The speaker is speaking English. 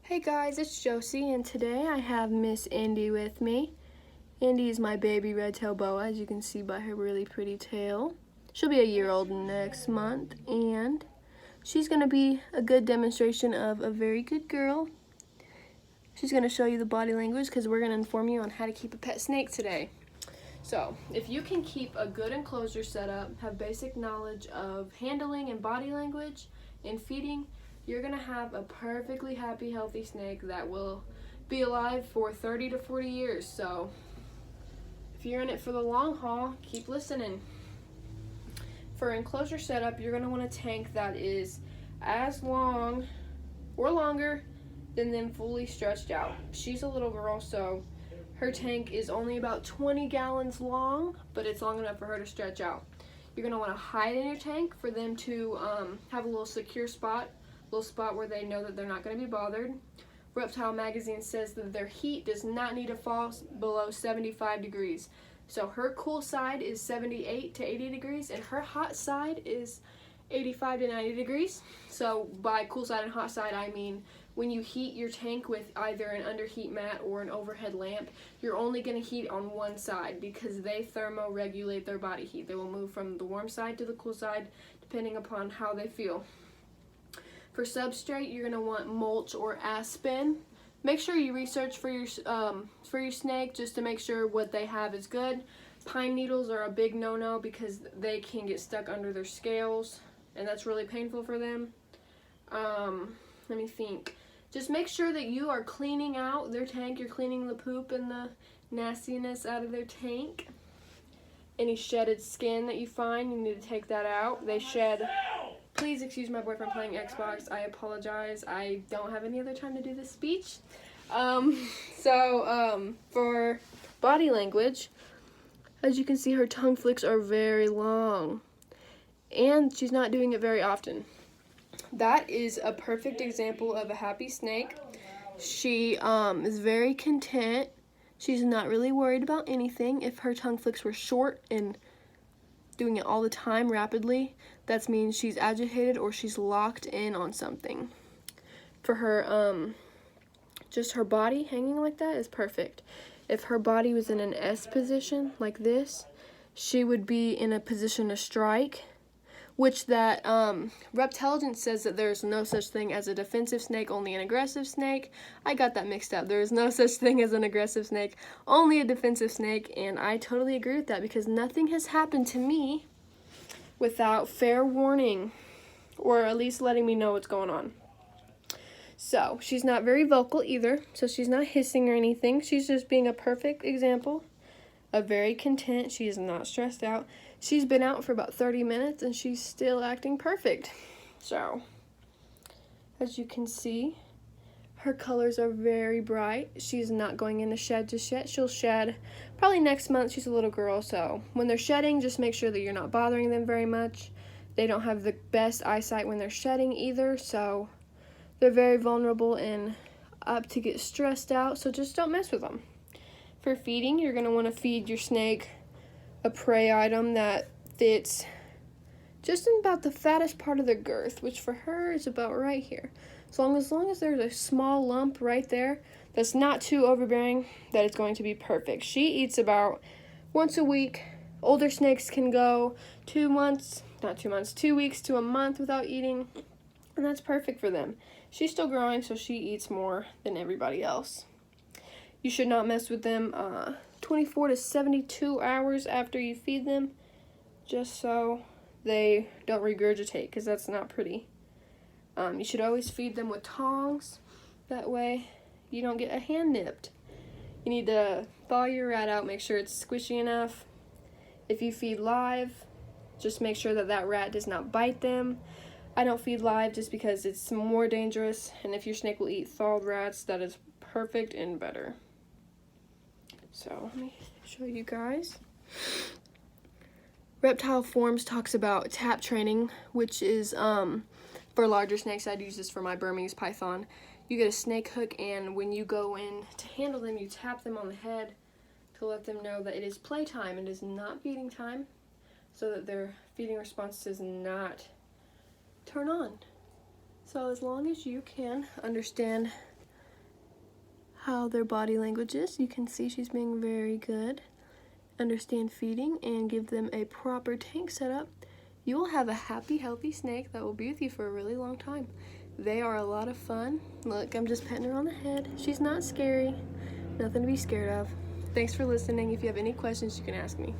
Hey guys, it's Josie, and today I have Miss Indy with me. Indy is my baby red-tailed boa, as you can see by her really pretty tail. She'll be a year old next month, and she's going to be a good demonstration of a very good girl. She's going to show you the body language because we're going to inform you on how to keep a pet snake today. So, if you can keep a good enclosure setup, have basic knowledge of handling and body language and feeding, you're going to have a perfectly happy, healthy snake that will be alive for 30 to 40 years. So, if you're in it for the long haul, keep listening. For enclosure setup, you're going to want a tank that is as long or longer than them fully stretched out. She's a little girl, so her tank is only about 20 gallons long, but it's long enough for her to stretch out. You're going to want to hide in your tank for them to have a little secure spot, where they know that they're not going to be bothered. Reptile Magazine says that their heat does not need to fall below 75 degrees. So her cool side is 78 to 80 degrees, and her hot side is 85 to 90 degrees. So by cool side and hot side, I mean when you heat your tank with either an underheat mat or an overhead lamp, you're only going to heat on one side because they thermoregulate their body heat. They will move from the warm side to the cool side depending upon how they feel. For substrate, you're going to want mulch or aspen. Make sure you research for your snake just to make sure what they have is good. Pine needles are a big no-no because they can get stuck under their scales, and that's really painful for them. Let me think. Just make sure that you are cleaning out their tank. You're cleaning the poop and the nastiness out of their tank. Any shedded skin that you find, you need to take that out. They shed. Please excuse my boyfriend playing Xbox. I apologize. I don't have any other time to do this speech. For body language, as you can see, her tongue flicks are very long, and she's not doing it very often. That is a perfect example of a happy snake. She is very content. She's not really worried about anything. If her tongue flicks were short and doing it all the time rapidly, that means she's agitated or she's locked in on something. For her, just her body hanging like that is perfect. If her body was in an S position like this, she would be in a position to strike, which that Reptelligence says that there's no such thing as a defensive snake, only an aggressive snake. I got that mixed up. There is no such thing as an aggressive snake, only a defensive snake, and I totally agree with that because nothing has happened to me without fair warning, or at least letting me know what's going on. So, she's not very vocal either, so she's not hissing or anything. She's just being a perfect example of very content. She is not stressed out. She's been out for about 30 minutes and she's still acting perfect. So, as you can see, her colors are very bright. She's not going into shed just yet. She'll shed probably next month. She's a little girl, so when they're shedding, just make sure that you're not bothering them very much. They don't have the best eyesight when they're shedding either, so they're very vulnerable and up to get stressed out, so just don't mess with them. For feeding, you're going to want to feed your snake a prey item that fits just in about the fattest part of the girth, which for her is about right here. As long as there's a small lump right there that's not too overbearing, that it's going to be perfect. She eats about once a week. Older snakes can go 2 weeks to a month without eating, and that's perfect for them. She's still growing, so she eats more than everybody else. You should not mess with them 24 to 72 hours after you feed them, just so they don't regurgitate, because that's not pretty. You should always feed them with tongs. That way you don't get a hand nipped. You need to thaw your rat out, make sure it's squishy enough. If you feed live, just make sure that rat does not bite them. I don't feed live just because it's more dangerous, and if your snake will eat thawed rats, that is perfect and better. So let me show you guys. Reptile Forms talks about tap training, which is for larger snakes. I'd use this for my Burmese python. You get a snake hook, and when you go in to handle them, you tap them on the head to let them know that it is playtime. It is not feeding time, so that their feeding response does not turn on. So as long as you can understand how their body language is. You can see she's being very good. Understand feeding and give them a proper tank setup. You will have a happy, healthy snake that will be with you for a really long time. They are a lot of fun. Look, I'm just petting her on the head. She's not scary. Nothing to be scared of. Thanks for listening. If you have any questions, you can ask me.